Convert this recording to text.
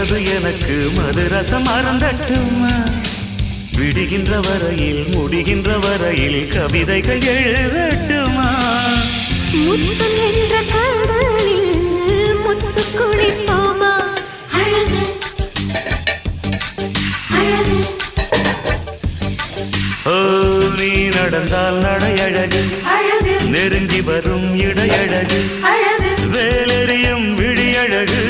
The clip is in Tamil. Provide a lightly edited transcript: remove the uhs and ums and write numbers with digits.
மனது எனக்கு மதுரசம் அருந்தட்டுமா விடுகின்ற வரையில் முடிகின்ற வரையில் கவிதைகள் எழுதட்டுமா முத்தம் என்ற கடலில் முத்து குளிப்போமா அழகு அழகு ஓ நீ நடந்தால் நடையழகு நெருங்கி வரும் இடையழகு வேலெறியும் விழியழகு